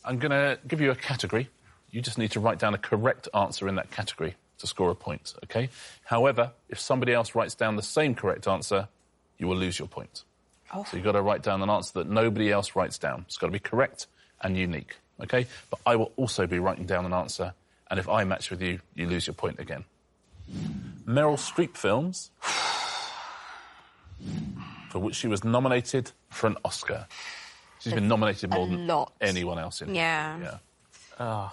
I'm going to give you a category. You just need to write down a correct answer in that category to score a point, OK? However, if somebody else writes down the same correct answer, you will lose your point. Oh. So you've got to write down an answer that nobody else writes down. It's got to be correct and unique, OK? But I will also be writing down an answer, and if I match with you, you lose your point again. Meryl Streep films for which she was nominated for an Oscar. She's been nominated more than anyone else in. Yeah. Oh.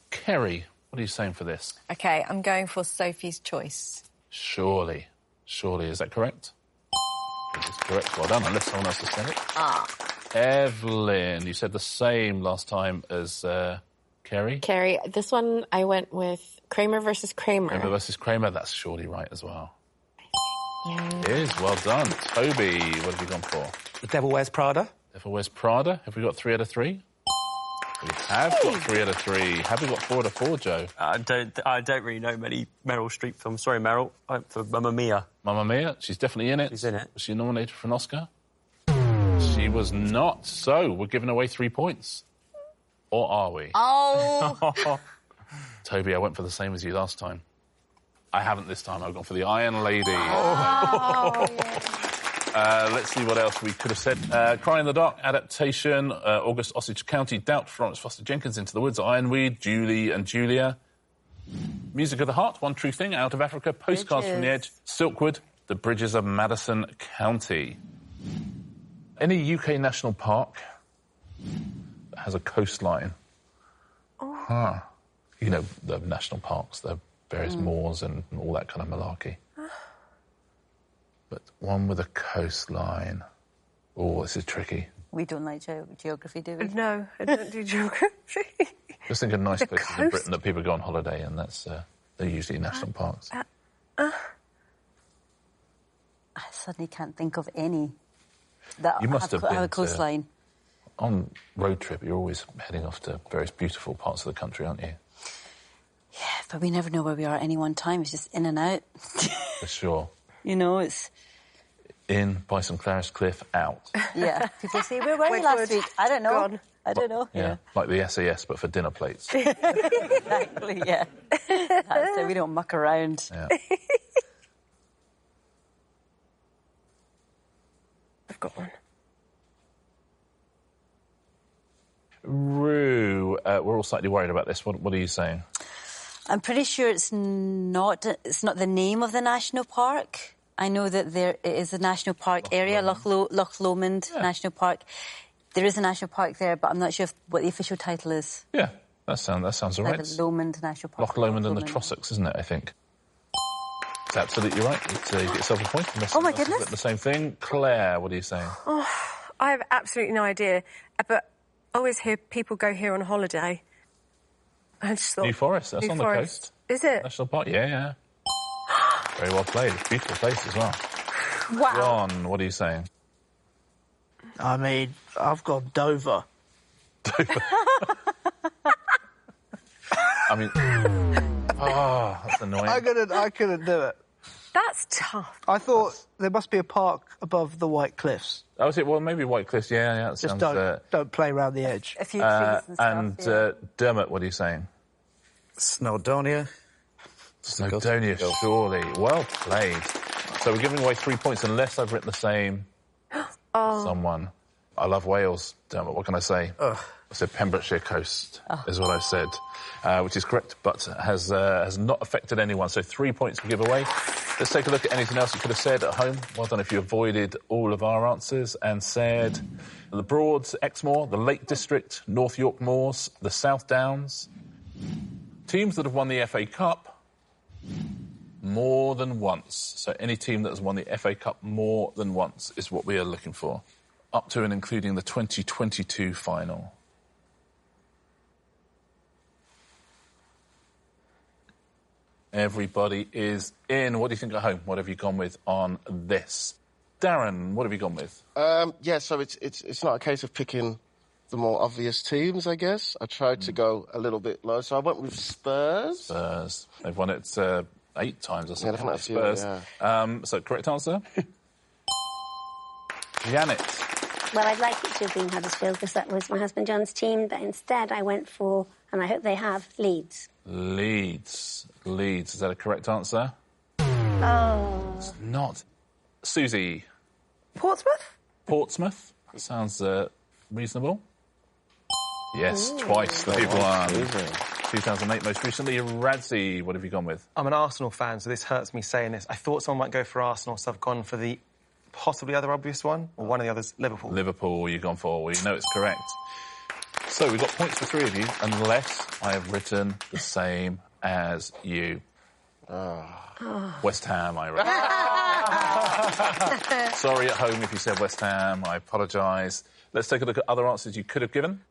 Carrey, what are you saying for this? OK, I'm going for Sophie's Choice. Surely. Surely, is that correct? It is correct. Well done, unless someone else has said it. Evelyn, you said the same last time as Carrey. Carrey. This one, I went with Kramer versus Kramer. Kramer versus Kramer, that's surely right as well. It is, well done. Toby, what have you gone for? The Devil Wears Prada. Devil Wears Prada. Have we got 3 out of 3? We have got 3 out of 3. Have we got 4 out of 4, Joe? I don't really know many Meryl Streep films. Sorry, Meryl. I went for Mamma Mia. Mamma Mia? She's definitely in it. She's in it. Was she nominated for an Oscar? She was not. So, we're giving away 3 points. Or are we? Oh! Toby, I went for the same as you last time. I haven't this time. I've gone for the Iron Lady. Oh, yeah. Let's see what else we could have said. Cry in the Dark, adaptation, August Osage County, Doubt, Florence Foster Jenkins, Into the Woods, Ironweed, Julie and Julia. Music of the Heart, One True Thing, Out of Africa, Postcards from the Edge, Silkwood, The Bridges of Madison County. Any UK national park that has a coastline? Oh. You know, the national parks, the various moors and all that kind of malarkey. But one with a coastline. Oh, this is tricky. We don't like geography, do we? No, I don't do geography. Just think of nice places in Britain that people go on holiday, and they're usually national parks. I suddenly can't think of any that You must have have been a coastline. On road trip, you're always heading off to various beautiful parts of the country, aren't you? Yeah, but we never know where we are at any one time. It's just in and out. For sure. You know, it's... In by St Clair's Cliff, out. Yeah. People say, where were you last week? I don't know. Gone. I don't know. Yeah, like the SAS, but for dinner plates. Exactly, yeah. That's it. We don't muck around. Yeah. I've got one. Rue, we're all slightly worried about this. What are you saying? I'm pretty sure it's not the name of the national park. I know that there is a national park area, Loch Lomond National Park. There is a national park there, but I'm not sure what the official title is. Yeah, that sounds all right. Like Lomond National Park. Loch Lomond and the Trossachs, isn't it, I think? It's absolutely right. You get yourself a point. Oh, my goodness. The same thing. Claire, what are you saying? Oh, I have absolutely no idea. But I always hear people go here on holiday. I just thought... New Forest, that's New on Forest. the coast. Is it? National Park, yeah. Very well played. It's a beautiful place as well. Wow. John, what are you saying? I mean, I've got Dover. Dover. I mean... Oh, that's annoying. I couldn't do it. That's tough. I thought there must be a park above the White Cliffs. Oh, is it? Well, maybe White Cliffs, yeah. That Just sounds, don't play around the edge. A few trees and stuff, Dermot, what are you saying? Snowdonia. Snowdonia, surely. Well played. So we're giving away 3 points unless I've written the same someone. I love Wales, Dermot, what can I say? I said Pembrokeshire coast is what I said, which is correct, but has not affected anyone. So 3 points we give away. Let's take a look at anything else you could have said at home. Well done if you avoided all of our answers and said the Broads, Exmoor, the Lake District, North York Moors, the South Downs. Teams that have won the FA Cup more than once. So any team that has won the FA Cup more than once is what we are looking for. Up to and including the 2022 final. Everybody is in. What do you think at home? What have you gone with on this? Darren, what have you gone with? Yeah, so it's not a case of picking the more obvious teams, I guess. I tried to go a little bit low, so I went with Spurs. Spurs. They've won it 8 times or something. Yeah, they've won it Spurs. So, correct answer? Janet. Well, I'd like it to have been Huddersfield because that was my husband John's team, but instead I went for, and I hope they have, Leeds. Leeds. Is that a correct answer? Oh. It's not. Susie. Portsmouth? That sounds reasonable. Yes, twice they've won. 2008 most recently. Radzi, what have you gone with? I'm an Arsenal fan, so this hurts me saying this. I thought someone might go for Arsenal, so I've gone for the possibly other obvious one, or one of the others, Liverpool. Liverpool, you've gone for. Well, you know it's correct. So we've got points for 3 of you, unless I have written the same as you. West Ham, I reckon. Sorry at home if you said West Ham, I apologise. Let's take a look at other answers you could have given.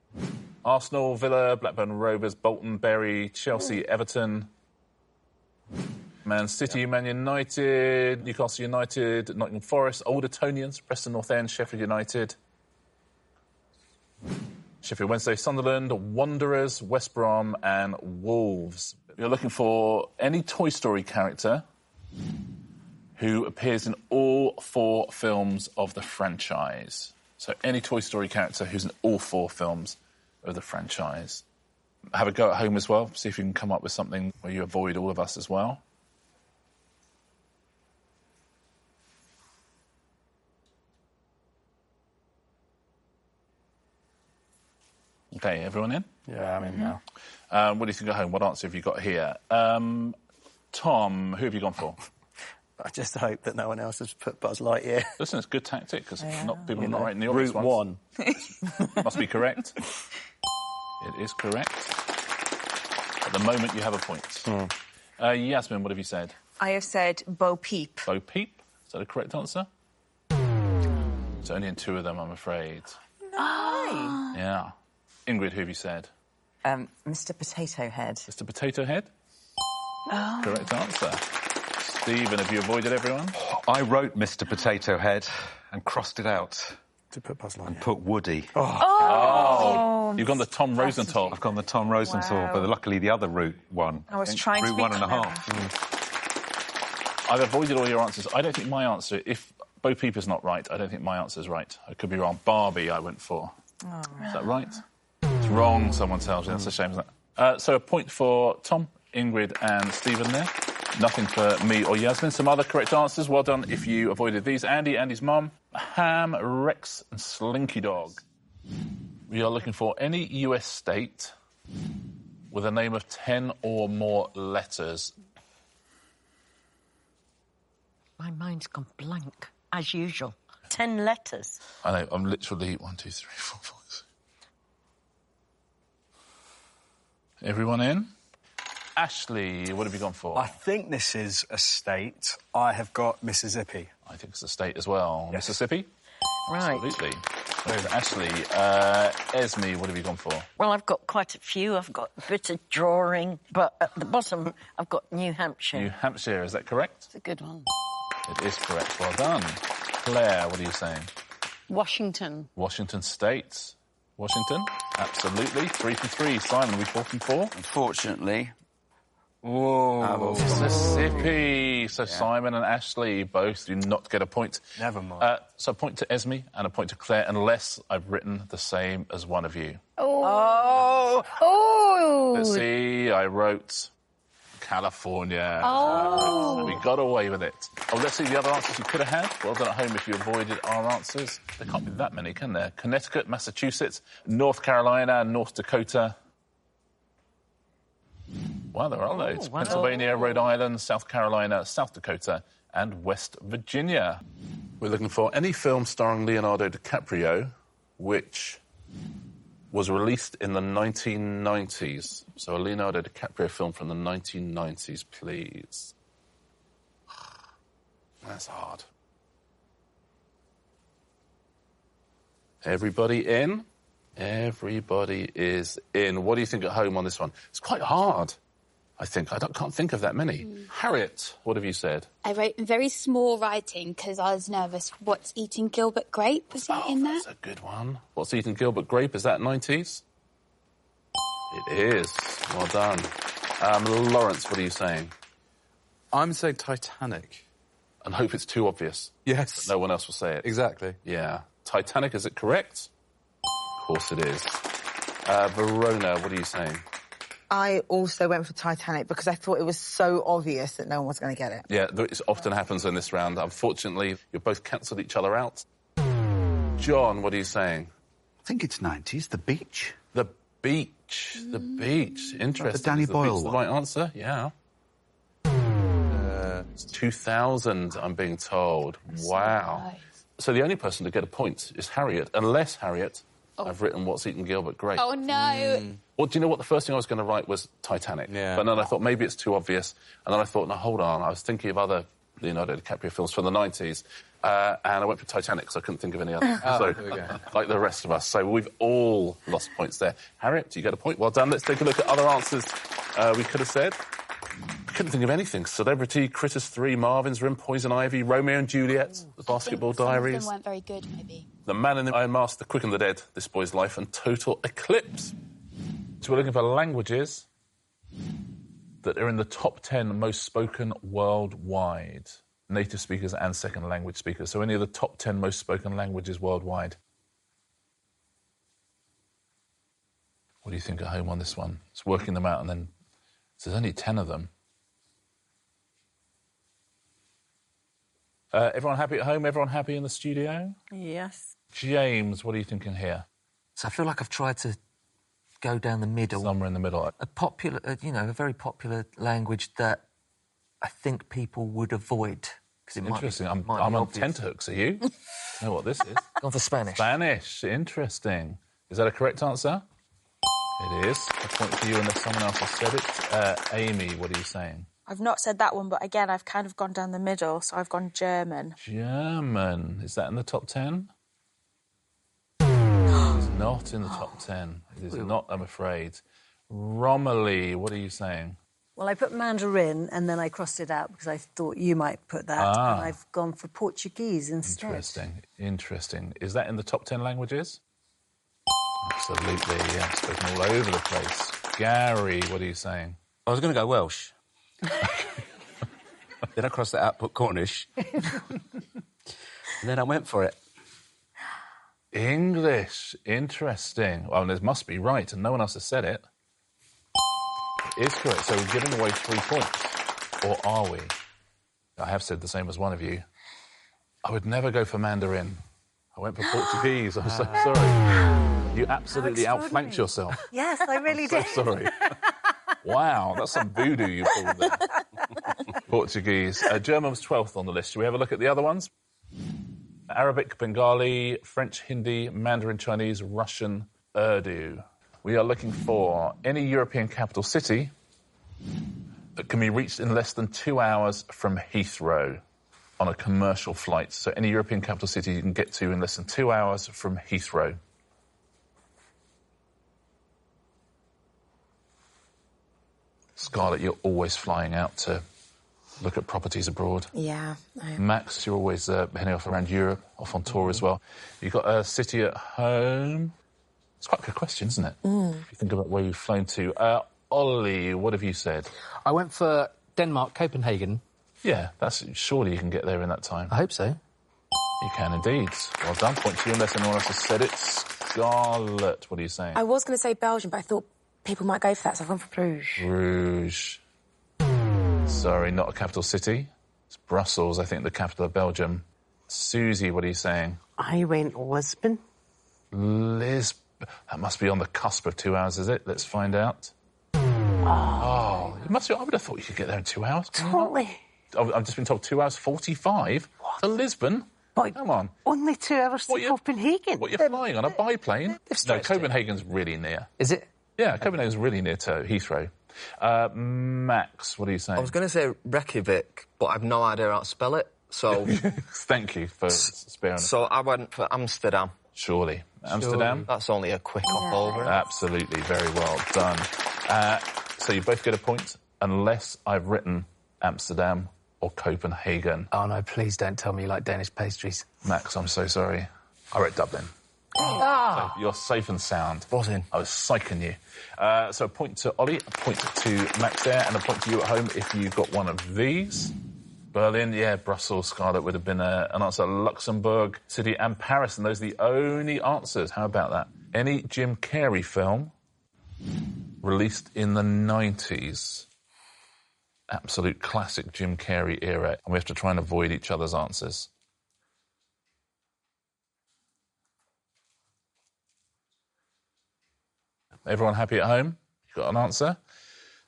Arsenal, Villa, Blackburn Rovers, Bolton, Bury, Chelsea, Everton, Man City, Man United, Newcastle United, Nottingham Forest, Old Etonians, Preston North End, Sheffield United, Sheffield Wednesday, Sunderland, Wanderers, West Brom and Wolves. You're looking for any Toy Story character who appears in all 4 films of the franchise. So any Toy Story character who's in all 4 films of the franchise. Have a go at home as well. See if you can come up with something where you avoid all of us as well. OK, everyone in? Yeah, I'm in now. What do you think at home? What answer have you got here? Tom, who have you gone for? I just hope that no one else has put Buzz Lightyear. Listen, it's good tactic, because people are not writing the obvious Route ones. 1. Must be correct. It is correct. At the moment, you have a point. Yasmin, what have you said? I have said Bo Peep. Bo Peep? Is that a correct answer? It's only in 2 of them, I'm afraid. No. Yeah. Ingrid, who have you said? Mr. Potato Head. Mr. Potato Head? Correct answer. Stephen, have you avoided everyone? I wrote Mr. Potato Head and crossed it out. To put Buzz Lightyear. And put Woody. You've gone the Tom Rosenthal. I've gone the Tom Rosenthal, but luckily the other route one. I was trying to be Route 1.5. I've avoided all your answers. I don't think my answer, if Bo Peep is not right, I don't think my answer is right. I could be wrong. Barbie, I went for. Is that right? It's wrong, someone tells me. That's a shame, isn't it? So a point for Tom, Ingrid and Stephen there. Nothing for me or Yasmin. Some other correct answers. Well done if you avoided these. Andy, Andy's mum, Ham, Rex and Slinky Dog. We are looking for any US state with a name of 10 or more letters. My mind's gone blank, as usual. 10 letters. I know, I'm literally 1, 2, 3, 4, 5, 6. Everyone in? Ashley, what have you gone for? I think this is a state. I have got Mississippi. I think it's a state as well. Yes. Mississippi? Right. Absolutely. There's Ashley. Esme, what have you gone for? Well, I've got quite a few. I've got a bit of drawing, but at the bottom, I've got New Hampshire. New Hampshire, is that correct? It's a good one. It is correct. Well done. Claire, what are you saying? Washington. Washington State. Washington? Absolutely. 3 from 3. Simon, we 4 from 4? Unfortunately. Whoa. Mississippi. So Simon and Ashley both do not get a point. Never mind. So a point to Esme and a point to Claire, unless I've written the same as one of you. Oh. Let's see. I wrote California. We got away with it. Oh, let's see the other answers you could have had. Well done at home if you avoided our answers. There can't be that many, can there? Connecticut, Massachusetts, North Carolina, North Dakota. Well, there are loads. Wow. Pennsylvania, Rhode Island, South Carolina, South Dakota, and West Virginia. We're looking for any film starring Leonardo DiCaprio which was released in the 1990s. So a Leonardo DiCaprio film from the 1990s, please. That's hard. Everybody in? Everybody is in. What do you think at home on this one? It's quite hard. can't think of that many. Harriet, what have you said? I wrote in very small writing because I was nervous. What's Eating Gilbert Grape? Was it in that? That's a good one. What's Eating Gilbert Grape? Is that 90s? It is. Well done. Lawrence, what are you saying? I'm saying Titanic. And hope it's too obvious. Yes. No one else will say it. Exactly. Yeah. Titanic, is it correct? Of course it is. Verona, what are you saying? I also went for Titanic because I thought it was so obvious that no one was going to get it. Yeah, it often happens in this round. Unfortunately, you've both cancelled each other out. John, what are you saying? I think it's 90s, The Beach. The Beach. The Beach. Interesting. The Danny Is Boyle Beach the one. right answer? Yeah. It's 2000, I'm being told. Wow. So the only person to get a point is Harriet, unless, Harriet, I've written What's Eating Gilbert Grape. Oh, no. Well, do you know what? The first thing I was going to write was Titanic. Yeah. But then I thought maybe it's too obvious. And then I thought, no, hold on. I was thinking of other Leonardo DiCaprio films from the 90s. And I went for Titanic because I couldn't think of any other. There we go. Like the rest of us. So we've all lost points there. Harriet, you get a point. Well done. Let's take a look at other answers we could have said. Couldn't think of anything. Celebrity, Critters 3, Marvin's Room, Poison Ivy, Romeo and Juliet, The Basketball Diaries. Some of them weren't very good, maybe. The Man in the Iron Mask, The Quick and the Dead, This Boy's Life, and Total Eclipse. So we're looking for languages that are in the top 10 most spoken worldwide. Native speakers and second language speakers. So any of the top 10 most spoken languages worldwide. What do you think at home on this one? It's working them out and then... So there's only 10 of them. Everyone happy at home? Everyone happy in the studio? Yes. James, what are you thinking here? So I feel like I've tried to go down the middle. Somewhere in the middle. A popular, a very popular language that I think people would avoid. It Interesting. I'm might be on obvious. tenterhooks. Are you? You know what this is? Gone for Spanish. Spanish. Interesting. Is that a correct answer? It is. A point for you unless someone else has said it. Amy, what are you saying? I've not said that one, but again, I've kind of gone down the middle, so I've gone German. German. Is that in the top 10? It's not in the top 10. It is not, I'm afraid. Romilly, what are you saying? Well, I put Mandarin and then I crossed it out because I thought you might put that. And I've gone for Portuguese instead. Interesting. Interesting. Is that in the top 10 languages? Absolutely, yeah. Spoken all over the place. Gary, what are you saying? I was going to go Welsh. Then I crossed that out, put Cornish. And then I went for it. English. Interesting. Well, this must be right, and no one else has said it. It is correct. So we're giving away 3 points. Or are we? I have said the same as one of you. I would never go for Mandarin. I went for Portuguese. I'm so sorry. You absolutely outflanked yourself. Yes, I really did. So sorry. Wow, that's some voodoo you pulled there. Portuguese. German was 12th on the list. Shall we have a look at the other ones? Arabic, Bengali, French, Hindi, Mandarin Chinese, Russian, Urdu. We are looking for any European capital city that can be reached in less than 2 hours from Heathrow on a commercial flight. So any European capital city you can get to in less than 2 hours from Heathrow. Scarlett, you're always flying out to look at properties abroad. Yeah, I am. Max, you're always heading off around Europe, off on tour as well. You've got a city at home. It's quite a good question, isn't it? If you think about where you've flown to. Ollie, what have you said? I went for Denmark, Copenhagen. Yeah, surely you can get there in that time. I hope so. You can indeed. Well done. Point to you unless anyone else has said it. Scarlett, what are you saying? I was going to say Belgium, but I thought people might go for that, so I've gone for Bruges. Bruges. Sorry, not a capital city. It's Brussels, I think, the capital of Belgium. Susie, what are you saying? I went Lisbon. Lisbon. That must be on the cusp of 2 hours, is it? Let's find out. Oh, it must be. I would have thought you could get there in 2 hours. Totally. I've just been told 2 hours 45 to Lisbon. Come on. Only 2 hours to Copenhagen. What, you're flying on a biplane? No, Copenhagen's really near. Is it? Yeah, Copenhagen's really near to Heathrow. Max, what are you saying? I was going to say Reykjavik, but I've no idea how to spell it, so... Thank you for sparing us. So I went for Amsterdam. Surely. Amsterdam? That's only a quick hop over. Absolutely, very well done. So you both get a point. unless I've written Amsterdam or Copenhagen. Oh, no, please don't tell me you like Danish pastries. Max, I'm so sorry. I wrote Dublin. Ah! So you're safe and sound. Buzzing. I was psyching you. So a point to Ollie, a point to Max there, and a point to you at home if you got one of these. Berlin, yeah, Brussels, Scarlet would have been an answer. Luxembourg, City and Paris, and those are the only answers. How about that? Any Jim Carrey film released in the 90s. Absolute classic Jim Carrey era. And we have to try and avoid each other's answers. Everyone happy at home? You got an answer?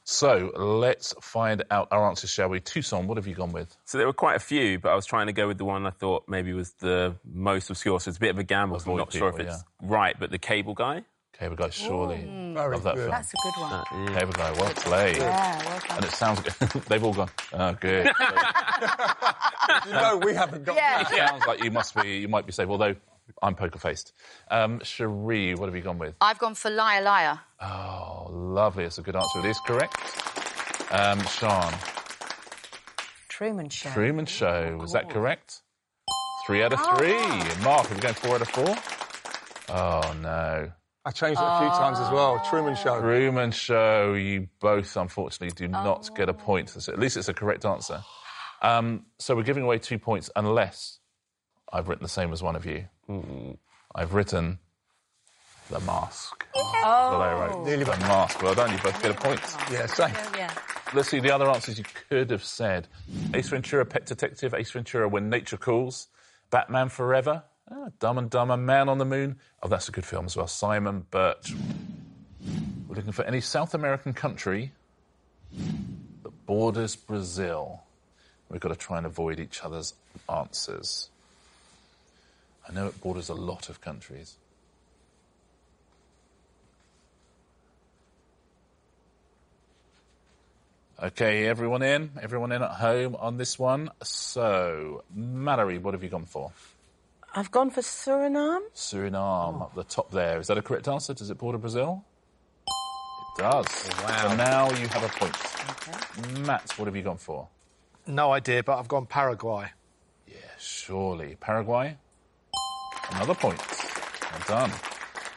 So let's find out our answers, shall we? Tucson, what have you gone with? So there were quite a few, but I was trying to go with the one I thought maybe was the most obscure, so it's a bit of a gamble. I'm not sure if it's right, but The Cable Guy. Cable Guy, surely. Love that film. That's a good one. Cable Guy, well played. Yeah, well done. And it sounds like they've all gone, oh, good. You know, we haven't got It sounds like you might be safe, although I'm poker-faced. Cherie, what have you gone with? I've gone for Liar Liar. Oh, lovely. It's a good answer. It is correct. Sean. Truman Show. Truman Show. Was that correct? 3 out of 3. Mark, are we going 4 out of 4? Oh, no. I changed it a few times as well. Truman Show. Truman Show. You both, unfortunately, do not get a point. So at least it's a correct answer. So we're giving away 2 points unless I've written the same as one of you. I've written The Mask. Oh. The Mask. Well done, you both get a point. Yeah, same. Yeah. Let's see the other answers you could have said. Ace Ventura, Pet Detective, Ace Ventura, When Nature Calls, Batman Forever, Dumb and Dumber, Man on the Moon. Oh, that's a good film as well. Simon Birch. We're looking for any South American country that borders Brazil. We've got to try and avoid each other's answers. I know it borders a lot of countries. Okay, everyone in? Everyone in at home on this one? So, Mallory, what have you gone for? I've gone for Suriname. Suriname, up the top there. Is that a correct answer? Does it border Brazil? It does. Oh, wow. So now you have a point. Okay. Matt, what have you gone for? No idea, but I've gone Paraguay. Yeah, surely. Paraguay? Another point. Well done.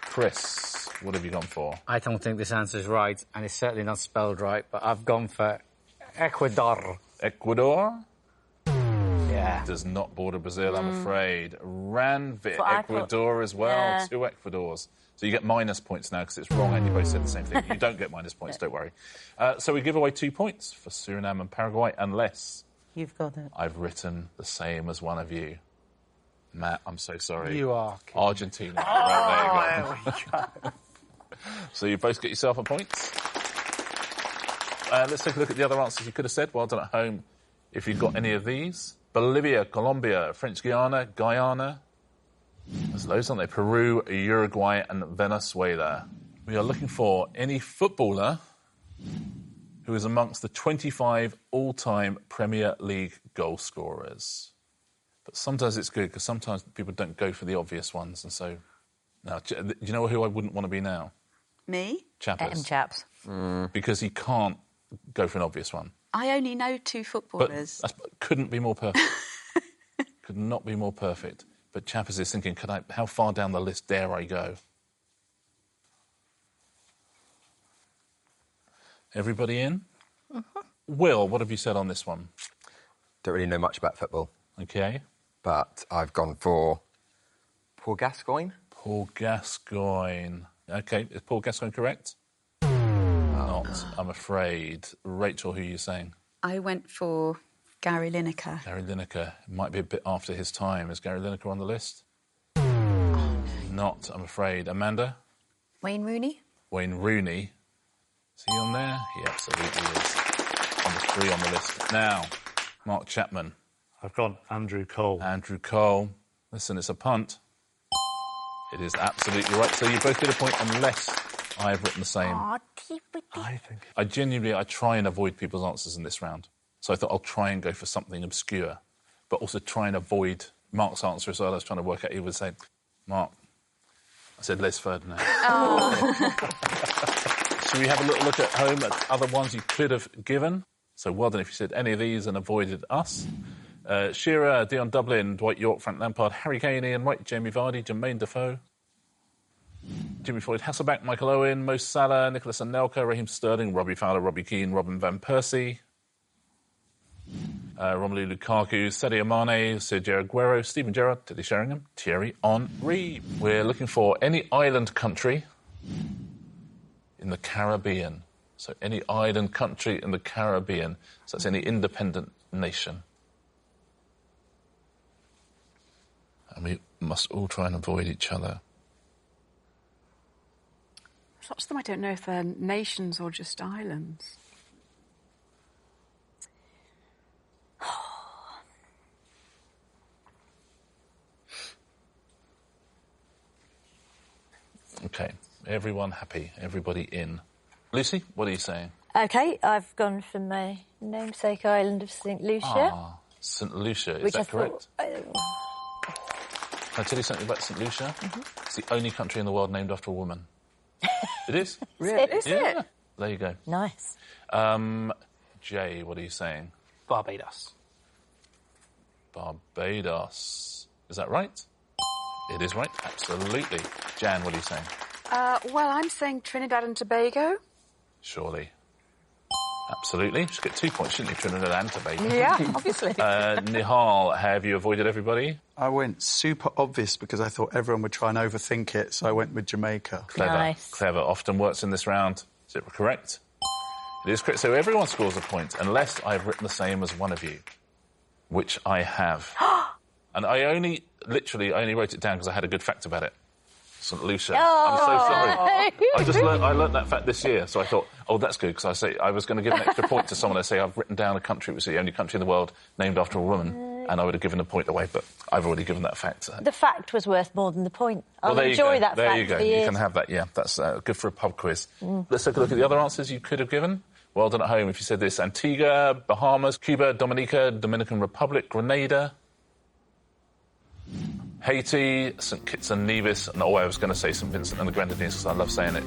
Chris, what have you gone for? I don't think this answer's right, and it's certainly not spelled right, but I've gone for Ecuador. Ecuador? Yeah. Does not border Brazil, I'm afraid. Ranvit, Ecuador as well. Yeah. 2 Ecuadors. So you get minus points now because it's wrong and you both said the same thing. You don't get minus points, don't worry. So we give away 2 points for Suriname and Paraguay unless You've got it. I've written the same as one of you. Matt, I'm so sorry. You are. Argentina. Oh, right, there you go. So you both get yourself a point. Let's take a look at the other answers you could have said. Well done at home if you've got any of these. Bolivia, Colombia, French Guiana, Guyana. There's loads, aren't there? Peru, Uruguay and Venezuela. We are looking for any footballer who is amongst the 25 all-time Premier League goal scorers. But sometimes it's good because sometimes people don't go for the obvious ones. And so, now, do you know who I wouldn't want to be now? Me? Chappers. Chaps. Because he can't go for an obvious one. I only know 2 footballers. But couldn't be more perfect. Could not be more perfect. But Chappers is thinking, how far down the list dare I go? Everybody in? Will, what have you said on this one? Don't really know much about football. Okay. But I've gone for Paul Gascoigne. Paul Gascoigne. Okay, is Paul Gascoigne correct? Not, I'm afraid. Rachel, who are you saying? I went for Gary Lineker. Gary Lineker. Might be a bit after his time. Is Gary Lineker on the list? Not, I'm afraid. Amanda? Wayne Rooney? Wayne Rooney. Is he on there? He absolutely is. Number 3 on the list. Now, Mark Chapman. I've gone Andrew Cole. Andrew Cole. Listen, it's a punt. It is absolutely right. So you both get a point unless I have written the same. I genuinely try and avoid people's answers in this round. So I thought I'll try and go for something obscure, but also try and avoid Mark's answer as well. I was trying to work out, he would say, Mark, I said Les Ferdinand. Should we have a little look at home at other ones you could have given? So well done if you said any of these and avoided us. Shearer, Dion Dublin, Dwight York, Frank Lampard, Harry Kane, Ian White, Jamie Vardy, Jermaine Defoe, Jimmy Floyd Hasselback, Michael Owen, Mo Salah, Nicholas Anelka, Raheem Sterling, Robbie Fowler, Robbie Keane, Robin Van Persie, Romelu Lukaku, Sadio Mane, Sergio Aguero, Steven Gerrard, Teddy Sheringham, Thierry Henry. We're looking for any island country in the Caribbean. So any island country in the Caribbean. So that's any independent nation. And we must all try and avoid each other. Lots of them I don't know if they're nations or just islands. OK, everyone happy, everybody in. Lucy, what are you saying? OK, I've gone for my namesake island of St Lucia. Ah, St Lucia, is that correct? Can I tell you something about St Lucia? Mm-hmm. It's the only country in the world named after a woman. It is? Really? Is yeah. it? There you go. Nice. Jay, what are you saying? Barbados. Barbados. Is that right? It is right, absolutely. Jan, what are you saying? Well, I'm saying Trinidad and Tobago. Surely. Absolutely. Should get 2 points, shouldn't you, Trinidad and Tobago? Yeah, obviously. Nihal, have you avoided everybody? I went super obvious because I thought everyone would try and overthink it, so I went with Jamaica. Clever. Nice. Clever. Often works in this round. Is it correct? It is correct. So everyone scores a point, unless I've written the same as one of you, which I have. And I literally only wrote it down because I had a good fact about it. St Lucia. I'm so sorry. I learnt that fact this year, so I thought, oh, that's good, because I was going to give an extra point to someone. I say I've written down a country, it was the only country in the world named after a woman, and I would have given a point away, but I've already given that fact. The fact was worth more than the point. I'll enjoy that fact. There you go. For You years. can have that, yeah. That's good for a pub quiz. Let's take a look at the other answers you could have given. Well done at home if you said this. Antigua, Bahamas, Cuba, Dominica, Dominican Republic, Grenada, Haiti, St Kitts and Nevis, and I was going to say St Vincent and the Grenadines because I love saying it.